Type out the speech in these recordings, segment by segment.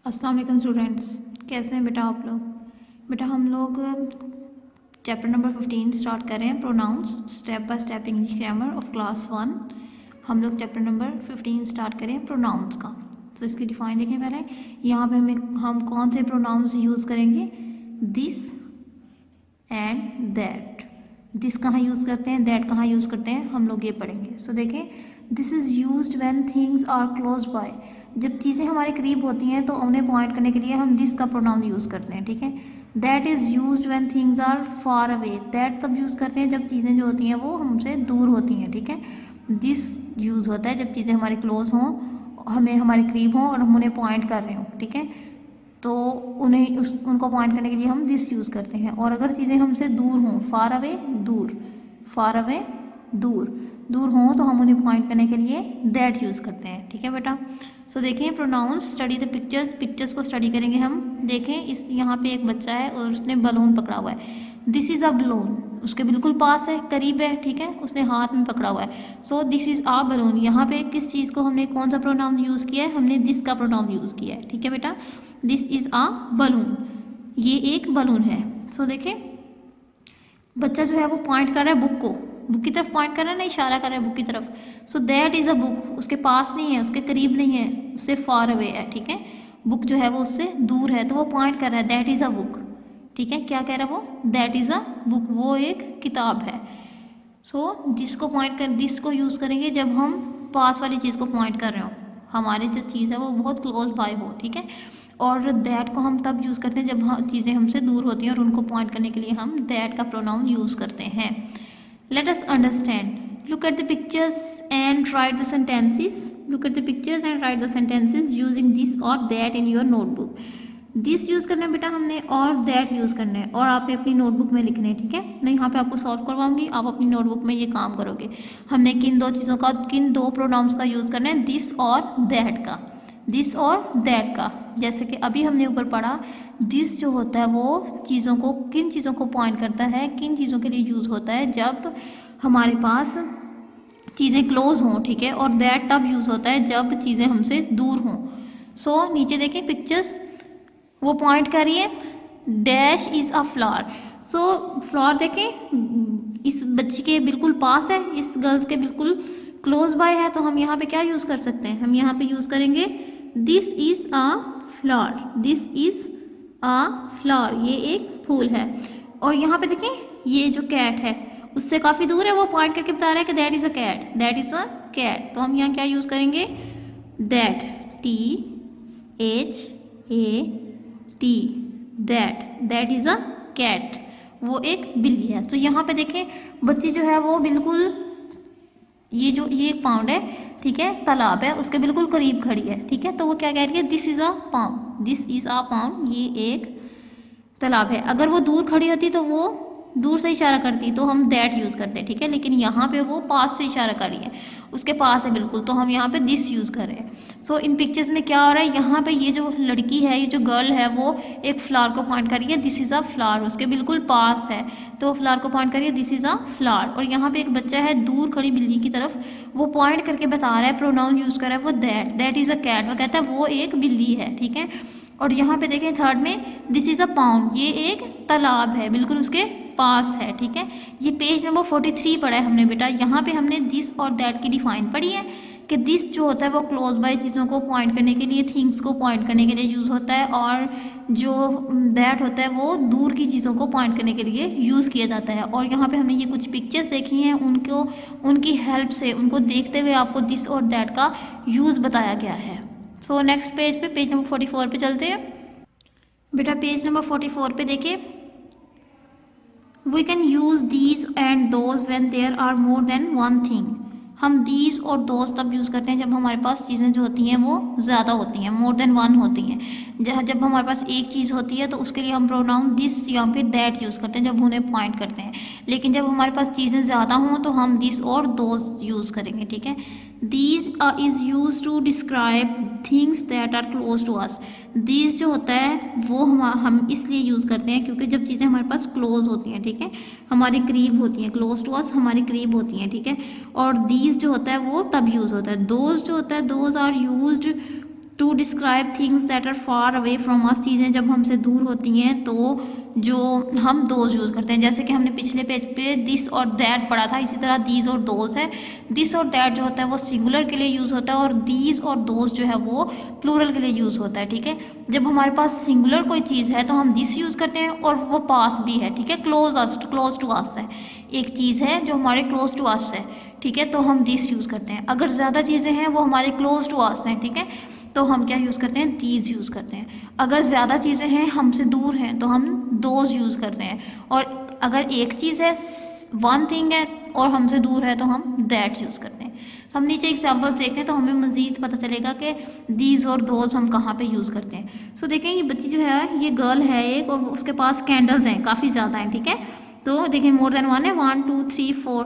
अस्सलाम वालेकुम स्टूडेंट्स, कैसे हैं बेटा आप लोग। बेटा हम लोग चैप्टर नंबर 15 स्टार्ट कर रहे हैं, pronouns step by step English grammar of class 1। हम लोग चैप्टर नंबर 15 स्टार्ट करें प्रोनाउंस का। तो इसकी डिफाइन देखें पहले। यहाँ पे हम कौन से प्रोनाउंस यूज़ करेंगे, दिस एंड दैट। दिस कहाँ यूज़ करते हैं, दैट कहाँ यूज़ करते हैं, हम लोग ये पढ़ेंगे। सो देखें, this is used when things are close by. जब चीज़ें हमारे करीब होती हैं तो उन्हें पॉइंट करने के लिए हम दिस का प्रोनाउन यूज़ करते हैं, ठीक है। That is used when things are far away. That तब यूज़ करते हैं जब चीज़ें जो होती हैं वो हमसे दूर होती हैं, ठीक है। दिस यूज़ होता है जब चीज़ें हमारे क्लोज हों, हमें हमारे करीब हों और हम उन्हें पॉइंट कर रहे हों, ठीक है। तो उनको पॉइंट करने के लिए हम दिस यूज़ करते हैं। और अगर चीज़ें हमसे दूर हों, फार अवे दूर, फार अवे दूर, दूर हों तो हम उन्हें पॉइंट करने के लिए दैट यूज़ करते हैं, ठीक है बेटा। सो देखें, pronouns study the pictures. Pictures को स्टडी करेंगे हम। देखें, इस यहाँ पे एक बच्चा है और उसने बलून पकड़ा हुआ है। दिस इज़ अ बलून, उसके बिल्कुल पास है, करीब है, ठीक है, उसने हाथ में पकड़ा हुआ है। So this is a balloon. यहाँ पे किस चीज़ को हमने कौन सा प्रोनाउन यूज़ किया है, हमने दिस का प्रोनाउन यूज़ किया है, ठीक है बेटा। दिस इज़ अ बलून, ये एक बलून है। सो देखें, बच्चा जो है वो पॉइंट कर रहा है बुक की तरफ पॉइंट कर रहा है ना, इशारा कर रहा है बुक की तरफ। So that is a book, उसके पास नहीं है, उसके करीब नहीं है, उससे फार अवे है, ठीक है। बुक जो है वो उससे दूर है तो वो पॉइंट कर रहा है, दैट इज़ अ बुक, ठीक है। क्या कह रहा है वो, दैट इज़ अ बुक, वो एक किताब है। सो दिस को यूज़ करेंगे जब हम पास वाली चीज़ को पॉइंट कर रहे हो, हमारी जो चीज़ है वो बहुत क्लोज बाय हो, ठीक है। और दैट को हम तब यूज़ करते हैं जब चीज़ें हमसे दूर होती हैं और उनको पॉइंट करने के लिए हम दैट का प्रोनाउन यूज़ करते हैं। Let us understand, look at the pictures and write the sentences. Look at the pictures and write the sentences using this और that in your notebook. This use करना है बेटा हमने, और दैट यूज़ करना है, और आपने अपनी नोटबुक में लिखना है, ठीक है। मैं यहाँ पे आपको सॉल्व करवाऊंगी, आप अपनी नोटबुक में ये काम करोगे। हमने किन दो प्रोनाउंस का यूज़ करना है, दिस और दैट का, दिस और दैट का। जैसे कि अभी हमने ऊपर पढ़ा, दिस जो होता है वो चीज़ों को, किन चीज़ों को पॉइंट करता है, किन चीज़ों के लिए यूज़ होता है जब हमारे पास चीज़ें क्लोज हों, ठीक है। और दैट तब यूज़ होता है जब चीज़ें हमसे दूर हों। सो नीचे देखें पिक्चर्स, वो पॉइंट करिए, dash is a flower. So flower देखें, इस बच्ची के बिल्कुल पास है, इस गर्ल्स के बिल्कुल क्लोज बाय है, तो हम यहाँ पे क्या यूज़ कर सकते हैं, हम यहाँ पे यूज़ करेंगे this is a flower, this is a flower, ये एक फूल है। और यहाँ पे देखें, ये जो कैट है उससे काफ़ी दूर है, वो पॉइंट करके बता रहा है कि that is a cat, that is a cat. तो हम यहाँ क्या यूज़ करेंगे, that, THAT, that is a cat, वो एक बिल्ली है। तो यहाँ पे देखें, बच्ची जो है वो बिल्कुल, ये एक पाउंड है, ठीक है, तालाब है, उसके बिल्कुल करीब खड़ी है, ठीक है। तो वो क्या कह रही है, this is a pound, this is a pound, ये एक तालाब है। अगर वो दूर खड़ी होती तो वो दूर से इशारा करती तो हम दैट यूज़ करते, ठीक है। लेकिन यहाँ पे वो पास से इशारा कर रही है, उसके पास है बिल्कुल, तो हम यहाँ पे दिस यूज़ कर रहे हैं। सो इन पिक्चर्स में क्या हो रहा है, यहाँ पे ये जो लड़की है, ये जो गर्ल है, वो एक फ्लावर को पॉइंट कर रही है, दिस इज़ अ फ्लावर, उसके बिल्कुल पास है तो फ्लावर को पॉइंट कर रही है, दिस इज़ अ फ्लावर। और यहाँ पे एक बच्चा है दूर खड़ी बिल्ली की तरफ, वो पॉइंट करके बता रहा है, प्रोनाउन यूज़ कर रहा है वो that, that is a cat, वो कहता है वो एक बिल्ली है, ठीक है। और यहाँ पे देखें थर्ड में, दिस इज़ अ पाउंड, ये एक तालाब है, बिल्कुल उसके पास है, ठीक है। ये पेज नंबर 43 पढ़ा है हमने बेटा। यहाँ पे हमने दिस और दैट की डिफाइन पढ़ी है कि दिस जो होता है वो क्लोज बाय चीज़ों को पॉइंट करने के लिए, थिंग्स को पॉइंट करने के लिए यूज़ होता है, और जो दैट होता है वो दूर की चीज़ों को पॉइंट करने के लिए यूज़ किया जाता है। और यहाँ पे हमने ये कुछ पिक्चर्स देखी हैं, उनकी हेल्प से, उनको देखते हुए आपको दिस और दैट का यूज़ बताया गया है। सो नेक्स्ट पेज पे, पेज नंबर 44 पे चलते हैं बेटा। पेज नंबर 44 पे देखिए, we can use these and those when there are more than one thing. हम दीज और दोज तब यूज़ करते हैं जब हमारे पास चीज़ें जो होती हैं वो ज़्यादा होती हैं, मोर देन वन होती हैं। जब हमारे पास एक चीज़ होती है तो उसके लिए हम प्रोनाउन दिस या फिर दैट यूज़ करते हैं जब उन्हें पॉइंट करते हैं। लेकिन जब हमारे पास चीज़ें ज़्यादा हों तो हम दिस और दोज यूज़ करेंगे, ठीक है। These is use to describe things that are close to us. These जो होता है वो हम इसलिए यूज़ करते हैं क्योंकि जब चीज़ें हमारे पास क्लोज होती हैं, ठीक है, हमारे करीब होती हैं, क्लोज टू अस हमारे करीब होती हैं, ठीक है। और दीज जो होता है वो तब यूज़ होता है। दोज जो होता है, those are used to describe things that are far away from us, चीज़ें जब हमसे दूर होती हैं तो जो हम दोज यूज़ करते हैं, जैसे कि हमने पिछले पेज पे दिस और दैट पढ़ा था, इसी तरह दीज और दोज है। दिस और दैट जो होता है वो सिंगुलर के लिए यूज़ होता है और दीज और दोज जो है वो प्लूरल के लिए यूज़ होता है, ठीक है। जब हमारे पास सिंगुलर कोई चीज़ है तो हम दिस यूज़ करते हैं और वो पास भी है, ठीक है, क्लोज टू अस है, एक चीज़ है जो हमारे क्लोज टू अस है, ठीक है, तो हम दिस यूज़ करते हैं। अगर ज़्यादा चीज़ें हैं वो हमारे क्लोज टू अस हैं, ठीक है, तो हम क्या यूज़ करते हैं, दीज यूज़ करते हैं। अगर ज़्यादा चीज़ें हैं हमसे दूर हैं तो हम दोज यूज़ करते हैं, और अगर एक चीज़ है, वन थिंग है और हमसे दूर है तो हम दैट यूज़ करते हैं। तो हम नीचे एग्जाम्पल देखें तो हमें मज़ीद पता चलेगा कि दीज और दोज हम कहाँ पे यूज़ करते हैं। सो देखें ये बच्ची जो है ये गर्ल है एक, और उसके पास कैंडल्स हैं, काफ़ी ज़्यादा हैं, ठीक है। तो देखें मोर देन वन है, 1 2 3 4,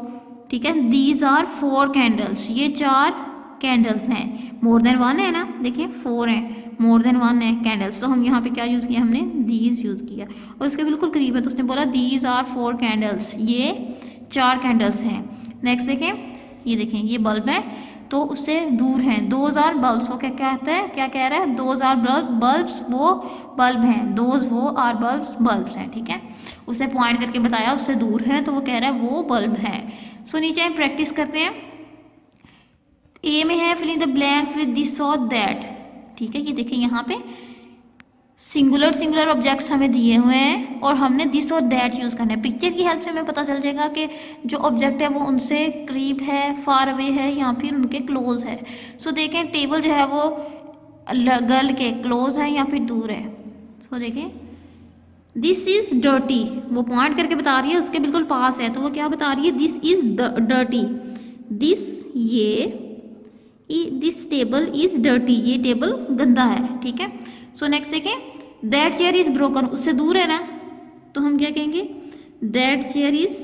ठीक है। दीज आर 4 कैंडल्स, ये 4 कैंडल्स हैं। मोर देन वन है ना, देखिए 4 हैं, मोर देन वन है कैंडल्स, तो हम यहाँ पे क्या यूज़ किया, हमने दीज यूज़ किया। और उसके बिल्कुल करीब है तो उसने बोला दीज आर 4 कैंडल्स, ये 4 कैंडल्स हैं। नेक्स्ट देखें, ये देखें ये बल्ब है तो उससे दूर हैं, दोज आर बल्ब्स, वो क्या कहता है, क्या कह रहा है, दोज आर बल्ब्स, वो बल्ब हैं, दोज वो आर बल्ब्स हैं, ठीक है। उसे पॉइंट करके बताया उससे दूर है तो वो कह रहा है वो बल्ब है। सो नीचे हम प्रैक्टिस करते हैं। ए में है filling the blanks with this और दैट, ठीक है। ये देखिए यहाँ पे सिंगुलर ऑब्जेक्ट्स हमें दिए हुए हैं और हमने दिस और दैट यूज़ करना है। पिक्चर की हेल्प से हमें पता चल जाएगा कि जो ऑब्जेक्ट है वो उनसे करीब है, फार अवे है या फिर उनके क्लोज है। सो देखें टेबल जो है वो गर्ल के क्लोज है या फिर दूर है। सो देखें दिस इज़ डर्टी, वो पॉइंट करके बता रही है उसके बिल्कुल पास है, तो वो क्या बता रही है, this is dirty, this table is dirty, ये टेबल गंदा है, ठीक है। सो नेक्स्ट देखें दैट चेयर इज़ ब्रोकन, उससे दूर है ना तो हम क्या कहेंगे, दैट चेयर इज़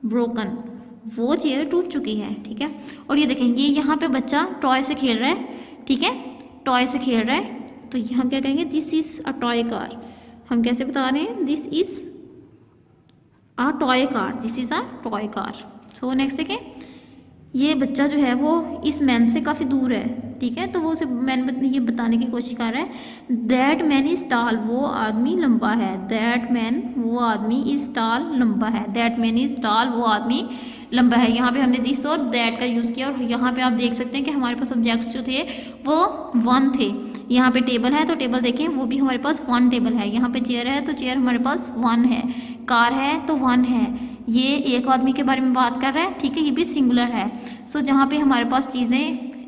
ब्रोकन, वो चेयर टूट चुकी है, ठीक है। और ये देखें ये यहाँ पे बच्चा टॉय से खेल रहा है, ठीक है, टॉय से खेल रहा है, तो ये हम क्या कहेंगे, this is a toy car. हम कैसे बता रहे हैं, this is a toy car, this is a toy car. So next देखें ये बच्चा जो है वो इस मैन से काफ़ी दूर है, ठीक है, तो वो उसे मैन ये बताने की कोशिश कर रहा है, दैट मैन इज़ टाल, वो आदमी लंबा है, दैट मैन वो आदमी इज़ टाल, लंबा है, दैट मैन इज़ टाल, वो आदमी लंबा है। यहाँ पे हमने दिस और दैट का यूज़ किया और यहाँ पे आप देख सकते हैं कि हमारे पास ऑब्जेक्ट्स जो थे वो 1 थे। यहाँ पे टेबल है तो टेबल देखें वो भी हमारे पास 1 टेबल है, यहाँ पे चेयर है तो चेयर हमारे पास 1 है, कार है तो 1 है, ये एक आदमी के बारे में बात कर रहा है, ठीक है, ये भी सिंगुलर है। सो जहाँ पे हमारे पास चीज़ें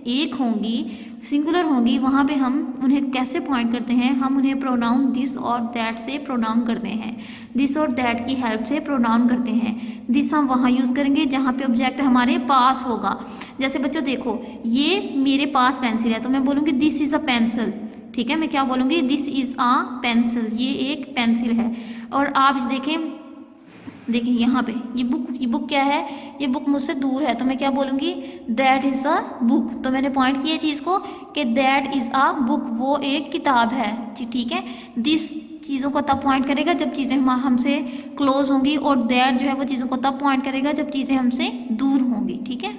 एक होंगी, सिंगुलर होंगी, वहाँ पे हम उन्हें कैसे पॉइंट करते हैं, हम उन्हें प्रोनाउन दिस और दैट से प्रोनाउन करते हैं, दिस और दैट की हेल्प से प्रोनाउन करते हैं। दिस हम वहाँ यूज़ करेंगे जहाँ पे ऑब्जेक्ट हमारे पास होगा। जैसे बच्चों देखो ये मेरे पास पेंसिल है तो मैं बोलूँगी दिस इज़ अ पेंसिल, ठीक है, मैं क्या बोलूँगी, दिस इज़ अ पेंसिल, ये एक पेंसिल है। और आप देखें देखिए यहाँ पे ये बुक क्या है, ये बुक मुझसे दूर है तो मैं क्या बोलूँगी, दैट इज़ अ बुक। तो मैंने पॉइंट किया चीज़ को कि दैट इज़ अ बुक, वो एक किताब है, ठीक है। दिस चीज़ों को तब पॉइंट करेगा जब चीज़ें हमसे क्लोज होंगी और दैट जो है वो चीज़ों को तब पॉइंट करेगा जब चीज़ें हमसे दूर होंगी, ठीक है।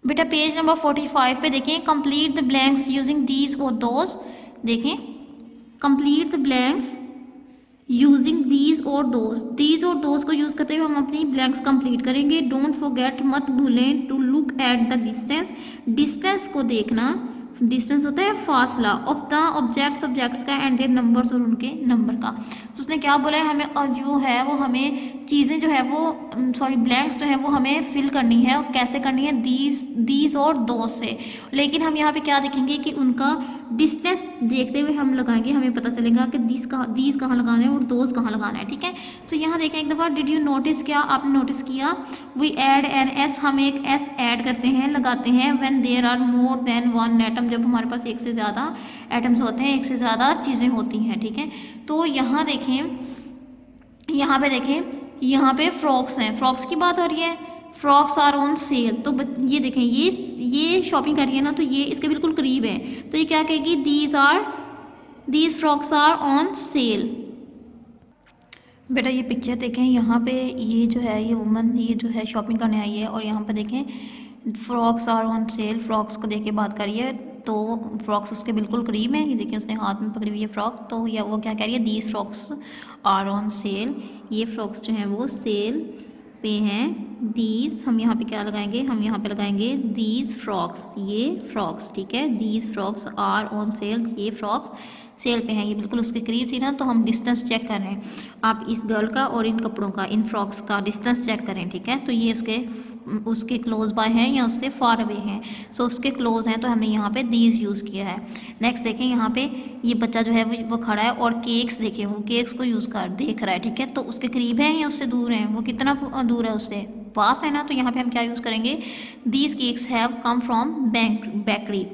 बेटा पेज नंबर 45 पे देखें, complete the blanks using these और दोज। देखें complete the blanks using these और दोज को यूज़ करते हुए हम अपनी ब्लैंक्स कंप्लीट करेंगे। डोंट फॉरगेट, मत भूलें, to look at the distance, distance को देखना, डिस्टेंस होता है फासला, ऑफ द ऑब्जेक्ट्स का एंड देयर नंबर्स और उनके नंबर का। तो उसने क्या बोला है हमें, और जो है वो हमें चीज़ें जो है वो ब्लैंक्स जो है वो हमें फिल करनी है, और कैसे करनी है, दीज और दोज से। लेकिन हम यहाँ पे क्या देखेंगे कि उनका डिस्टेंस देखते हुए हम लगाएंगे, हमें पता चलेगा कि दीज कहाँ लगाना है और दोज कहाँ लगाना है, ठीक है। तो यहाँ देखें एक दफ़ा, डिड यू नोटिस, क्या आपने नोटिस किया, वी ऐड एन एस, हम एक एस ऐड करते हैं, लगाते हैं, when there are more than 1 atom, जब हमारे पास एक से ज़्यादा एटम्स होते हैं, एक से ज़्यादा चीज़ें होती हैं, ठीक है। तो यहाँ देखें, यहाँ पे देखें, यहाँ पे फ्रॉक्स हैं, फ्रॉक्स की बात हो रही है, फ्रॉक्स आर ऑन सेल। तो ये देखें ये शॉपिंग कर रही है ना, तो ये इसके बिल्कुल करीब है, तो ये क्या कहेगी, these frocks are on sale. बेटा ये पिक्चर देखें, यहाँ पे ये जो है ये वुमन ये जो है शॉपिंग करने आई है, और यहाँ पे देखें frocks are on sale, frocks को देख के बात करिए। तो फ्रॉक्स उसके बिल्कुल करीब हैं, ये देखिए उसने हाथ में पकड़ी हुई है फ्रॉक, तो या वो क्या कह रही है, these frocks are on sale, ये फ्रॉक्स जो हैं वो सेल पे हैं। दीज हम यहाँ पे क्या लगाएंगे, हम यहाँ पे लगाएंगे दीज फ्रॉक्स, ये फ्रॉक्स, ठीक है, these frocks are on sale, ये फ्रॉक्स सेल पे हैं। ये बिल्कुल उसके करीब थी ना, तो हम डिस्टेंस चेक कर रहे हैं। आप इस गर्ल का और इन कपड़ों का, इन फ्रॉक्स का डिस्टेंस चेक करें, ठीक है। तो ये उसके क्लोज बाय हैं या उससे फार अवे हैं। सो उसके क्लोज हैं तो हमने यहाँ पे दीज यूज़ किया है। नेक्स्ट देखें, यहाँ पे ये बच्चा जो है वो खड़ा है और केक्स देखें, वो केक्स को देख रहा है, ठीक है। तो उसके करीब है या उससे दूर है, वो कितना दूर है, उससे पास है ना। तो यहाँ पे हम क्या यूज़ करेंगे, these cakes have come from bakery,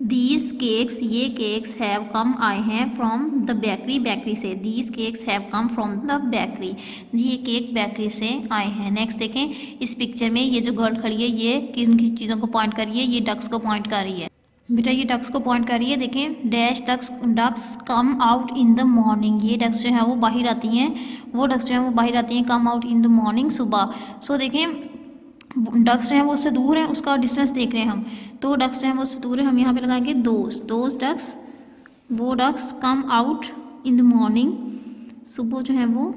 these cakes, ये केक्स हैव कम आए हैं फ्रॉम द बेकरी, बेकरी से, these cakes have come from the bakery, ये केक बेकरी से आए हैं। नेक्स्ट देखें, इस पिक्चर में ये जो गर्ल खड़ी है ये किन किन चीज़ों को पॉइंट कर रही है, ये डक्स को पॉइंट कर रही है बेटा, ये डक्स को पॉइंट कर रही है। देखें, these ducks come out in the morning, ये डक्स जो है वो बाहर आती हैं, वो डक्स जो है वो बाहर आती हैं, कम आउट इन द मॉर्निंग, सुबह। सो देखें डक्स जो है वो उससे दूर है, उसका डिस्टेंस देख रहे हैं हम, तो डक्स जो है वो उससे दूर है, हम यहाँ पे लगाएंगे दोज डक्स, वो ducks come out in the morning, सुबह जो है वो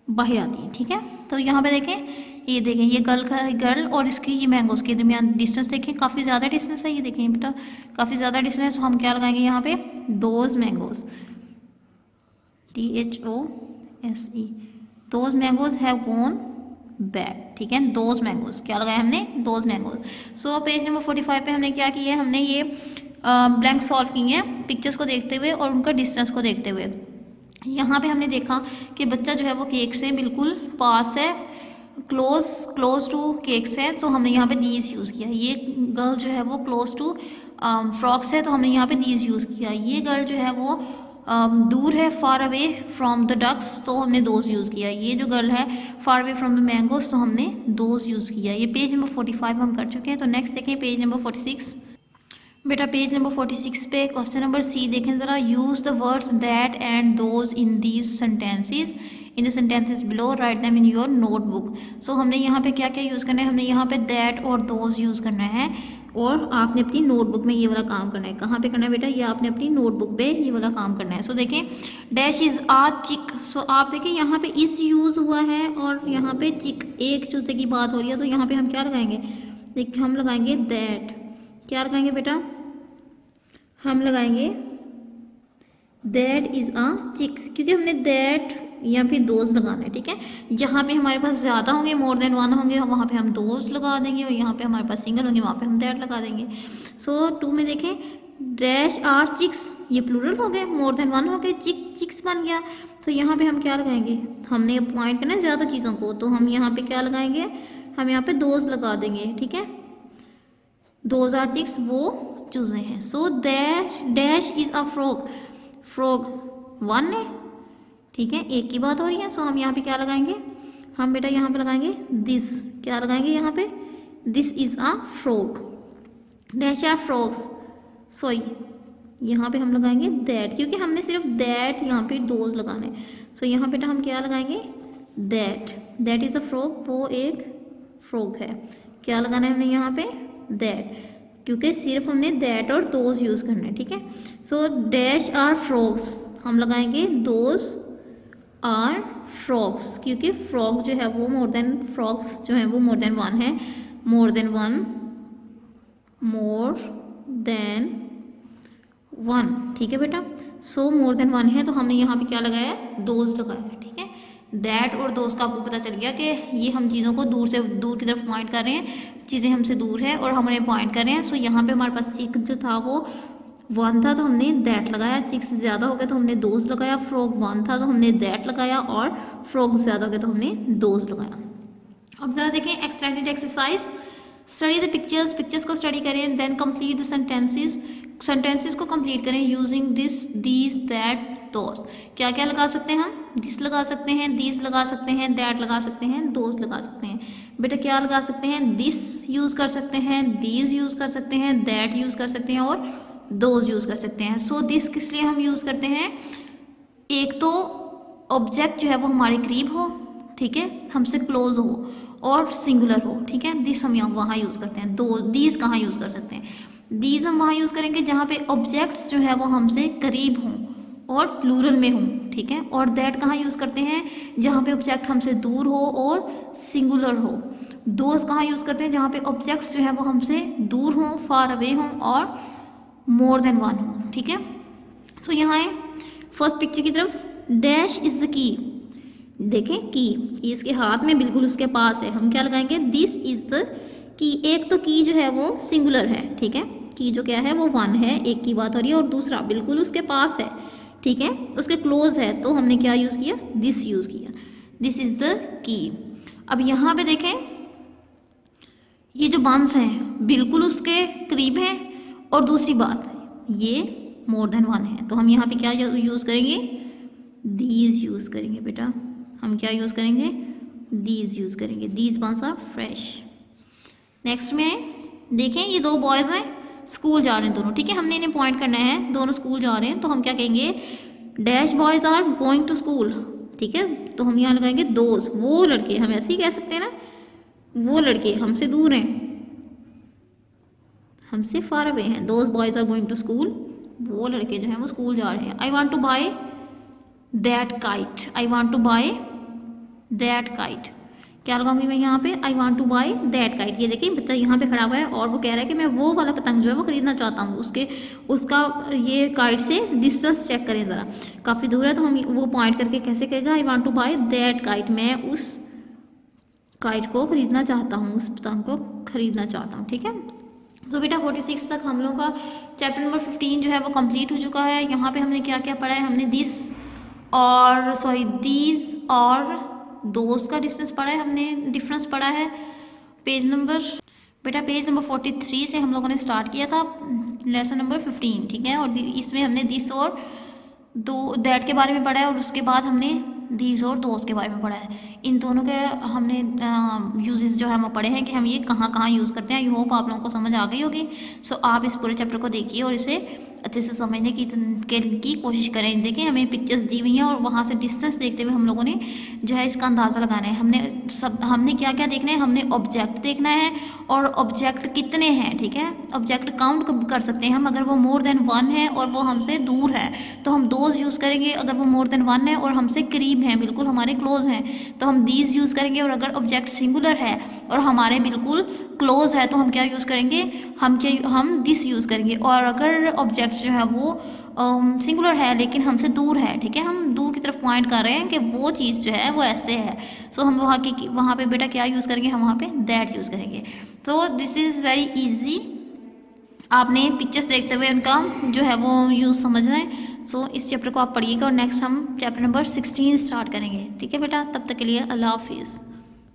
बाहर आती है, ठीक है। तो यहाँ पे देखें, ये देखें, ये गर्ल और इसकी ये मैंगोज़ के दरमियान डिस्टेंस देखें, काफ़ी ज़्यादा डिस्टेंस है, ये देखें बेटा काफ़ी ज़्यादा डिस्टेंस। तो हम क्या लगाएंगे यहाँ पे, those mangoes, THOSE, those mangoes have gone bad, ठीक है, दोज मैंगोज क्या लगाया हमने, those mangoes. So page number 45 पे हमने क्या किया है, हमने ये ब्लैंक सॉल्व किए हैं पिक्चर्स को देखते हुए और उनका डिस्टेंस को देखते हुए। यहाँ पे हमने देखा कि बच्चा जो है वो केक से बिल्कुल पास है, क्लोज टू केक्स है, तो हमने यहाँ पे दीज यूज़ किया। ये गर्ल जो है वो क्लोज टू फ्रॉक्स है, तो हमने यहाँ पे दीज यूज़ किया। ये गर्ल जो है वो दूर है, far away from the ducks, तो हमने दोज यूज़ किया। ये जो गर्ल है far away from the mangoes, तो हमने दोज यूज़ किया। ये पेज नंबर 45 हम कर चुके हैं। तो नेक्स्ट देखें पेज नंबर 46। बेटा पेज नंबर 46 पे क्वेश्चन नंबर सी देखें ज़रा, use the words that and those in these sentences, in the sentences below, write them in your notebook. So हमने यहाँ पे क्या क्या यूज़ करना है, हमने यहाँ पे दैट और दोज यूज़ करना है और आपने अपनी नोटबुक में ये वाला काम करना है। कहाँ पे करना है बेटा, ये आपने अपनी नोटबुक पे ये वाला काम करना है। सो देखें, डैश इज़ आ चिक, सो आप देखें यहाँ पे इस यूज़ हुआ है और यहाँ पे चिक, एक चूजे की बात हो रही है, तो यहाँ पे हम क्या लगाएंगे, देखिए हम लगाएंगे दैट, क्या लगाएंगे बेटा, हम लगाएंगे दैट इज़ अ चिक, क्योंकि हमने दैट या फिर दोज लगाना है, ठीक है। जहाँ पे हमारे पास ज़्यादा होंगे, मोर देन वन होंगे, वहाँ पे हम दोज लगा देंगे, और यहाँ पे हमारे पास सिंगल होंगे, वहाँ पे हम दैट लगा देंगे। सो 2 में देखें, डैश आर चिक्स, ये प्लूरल हो गए, मोर देन वन हो गए, चिक्स बन गया। तो यहाँ पे हम क्या लगाएंगे, हमने पॉइंट करना है ज़्यादा चीज़ों को, तो हम यहाँ पे क्या लगाएंगे, हम यहाँ पे दोज लगा देंगे, ठीक है। दोज आर चिक्स, वो चूज़े हैं। So dash is a frog, frog one है, ठीक है, एक की बात हो रही है। सो हम यहाँ पे क्या लगाएंगे, हम बेटा यहाँ पे लगाएंगे दिस, क्या लगाएंगे यहाँ पे, this is a frog, these are frogs, sorry यहाँ पे हम लगाएंगे दैट, क्योंकि हमने सिर्फ दैट यहाँ पे दोज लगाना है। सो यहाँ बेटा हम क्या लगाएंगे, दैट इज़ अ फ्रॉग, वो एक फ्रॉग है, क्या लगाना है हमने यहाँ पे, दैट, क्योंकि सिर्फ हमने दैट और दोज यूज़ करना है, ठीक है। सो डैश आर फ्रॉग्स, हम लगाएंगे दोज आर फ्रॉग्स, क्योंकि फ्रॉग जो है वो मोर देन, फ्रॉग्स जो है वो मोर देन वन है, मोर देन वन, ठीक है बेटा। सो मोर देन वन है, तो हमने यहाँ पे क्या लगाया, दोज लगाया है, ठीक है। दैट और दोज का आपको पता चल गया कि ये हम चीज़ों को दूर से दूर की तरफ पॉइंट कर रहे हैं, चीज़ें हमसे दूर है और हम उन्हें पॉइंट कर रहे हैं। सो यहाँ पे हमारे पास चिक जो था वो वन था, तो हमने दैट लगाया, चिक्स ज़्यादा हो गए तो हमने दोज लगाया, फ्रॉग वन था तो हमने दैट लगाया, और फ्रॉग ज़्यादा हो गए तो हमने दोज लगाया। अब ज़रा देखें extended exercise, study the pictures, pictures को स्टडी करें, देन कंप्लीट द सेंटेंसेस को कंप्लीट करें using this, these, that, those. क्या क्या लगा सकते हैं हम, दिस लगा सकते हैं, दीज लगा सकते हैं, दैट लगा सकते हैं, दोज लगा सकते हैं। बेटा क्या लगा सकते हैं, दिस यूज़ कर सकते हैं, दीज यूज़ कर सकते हैं, दैट यूज़ कर सकते हैं और दोज यूज़ कर सकते हैं। सो दिस किस लिए हम यूज़ करते हैं, एक तो ऑब्जेक्ट जो है वो हमारे करीब हो, ठीक है, हमसे क्लोज हो और सिंगुलर हो, ठीक है। दिस हम यहाँ वहाँ यूज़ करते हैं, दो दीज कहाँ यूज़ कर सकते हैं, दीज हम वहाँ यूज़ करेंगे जहाँ पे ऑब्जेक्ट्स जो है वो हमसे करीब हों और प्लूरल में हों, ठीक है। और दैट कहाँ यूज़ करते हैं, जहाँ पे ऑब्जेक्ट हमसे दूर हो और सिंगुलर हो। दोज कहाँ यूज़ करते हैं, जहाँ पे ऑब्जेक्ट्स जो है वो हमसे दूर हों, फार अवे हों और मोर देन वन हो, ठीक है। तो यहाँ है फर्स्ट पिक्चर की तरफ, डैश इज द की। देखें की इसके हाथ में बिल्कुल उसके पास है, हम क्या लगाएंगे, दिस इज द की। एक तो की जो है वो सिंगुलर है, ठीक है, की जो क्या है वो वन है, एक की बात हो रही है, और दूसरा बिल्कुल उसके पास है, ठीक है, उसके क्लोज है, तो हमने क्या यूज़ किया, दिस यूज़ किया, दिस इज द की। अब यहाँ पे देखें ये जो बंस हैं बिल्कुल उसके करीब हैं, और दूसरी बात ये मोर देन वन है, तो हम यहाँ पे क्या यूज़ करेंगे, दीज यूज़ करेंगे बेटा। हम क्या यूज़ करेंगे, दीज यूज़ करेंगे, these buns are fresh. Next में देखें ये दो बॉयज़ हैं, स्कूल जा रहे हैं दोनों, ठीक है, हमने इन्हें पॉइंट करना है, दोनों स्कूल जा रहे हैं, तो हम क्या कहेंगे, these boys are going to school, ठीक है, तो हम यहाँ लगाएंगे दोज, वो लड़के, हम ऐसे ही कह सकते हैं ना, वो लड़के हमसे दूर हैं, हमसे फार अवे हैं। Those boys are going to school, वो लड़के जो हैं वो स्कूल जा रहे हैं। I want to buy that kite, I want to buy that kite, क्या लगाऊंगी मैं यहाँ पे, I want to buy that kite. ये देखिए बच्चा यहाँ पे खड़ा हुआ है और वो कह रहा है कि मैं वो वाला पतंग जो है वो खरीदना चाहता हूँ, उसका ये काइट से डिस्टेंस चेक करें ज़रा, काफ़ी दूर है, तो हम वो पॉइंट करके कैसे कहेगा, I want to buy that kite, मैं उस काइट को खरीदना चाहता हूँ, उस पतंग को खरीदना चाहता हूँ, ठीक है। तो बेटा 46 तक हम लोगों का चैप्टर नंबर 15 जो है वो कंप्लीट हो चुका है। यहाँ पे हमने क्या क्या पढ़ा है, हमने दिस और दीज और दोस्त का डिस्टेंस पढ़ा है, हमने डिफरेंस पढ़ा है। पेज नंबर 43 से हम लोगों ने स्टार्ट किया था लेसन नंबर 15, ठीक है, और इसमें हमने दिस और दो दैट के बारे में पढ़ा है, और उसके बाद हमने दीज और दोस्त के बारे में पढ़ा है। इन दोनों के हमने यूजेस जो है हम पढ़े हैं कि हम ये कहाँ कहाँ यूज़ करते हैं। आई होप आप लोगों को समझ आ गई होगी। सो आप इस पूरे चैप्टर को देखिए और इसे अच्छे से समझने की कोशिश करें। देखिए हमें पिक्चर्स दी हुई हैं और वहाँ से डिस्टेंस देखते हुए हम लोगों ने जो है इसका अंदाज़ा लगाना है। हमने क्या क्या देखना है, हमने ऑब्जेक्ट देखना है और ऑब्जेक्ट कितने हैं, ठीक है। ऑब्जेक्ट काउंट कर सकते हैं हम, अगर वो मोर देन वन है और वो हमसे दूर है तो हम दोज यूज़ करेंगे, अगर वो मोर देन वन है और हमसे करीब हैं, बिल्कुल हमारे क्लोज हैं, तो हम दीज यूज़ करेंगे, और अगर ऑब्जेक्ट सिंगुलर है और हमारे बिल्कुल क्लोज है तो हम क्या यूज़ करेंगे, हम दिस यूज़ करेंगे। और अगर ऑब्जेक्ट जो है वो सिंगुलर है लेकिन हमसे दूर है, ठीक है, हम दूर की तरफ पॉइंट कर रहे हैं कि वो चीज़ जो है वो ऐसे है, सो हम वहाँ पे बेटा क्या यूज़ करेंगे, हम वहाँ पे दैट यूज़ करेंगे। तो दिस इज़ वेरी इजी, आपने पिक्चर्स देखते हुए उनका जो है वो यूज़ समझना है। सो इस चैप्टर को आप पढ़िएगा और नेक्स्ट हम चैप्टर नंबर 16 स्टार्ट करेंगे, ठीक है बेटा। तब तक के लिए अल्लाह हाफिज़।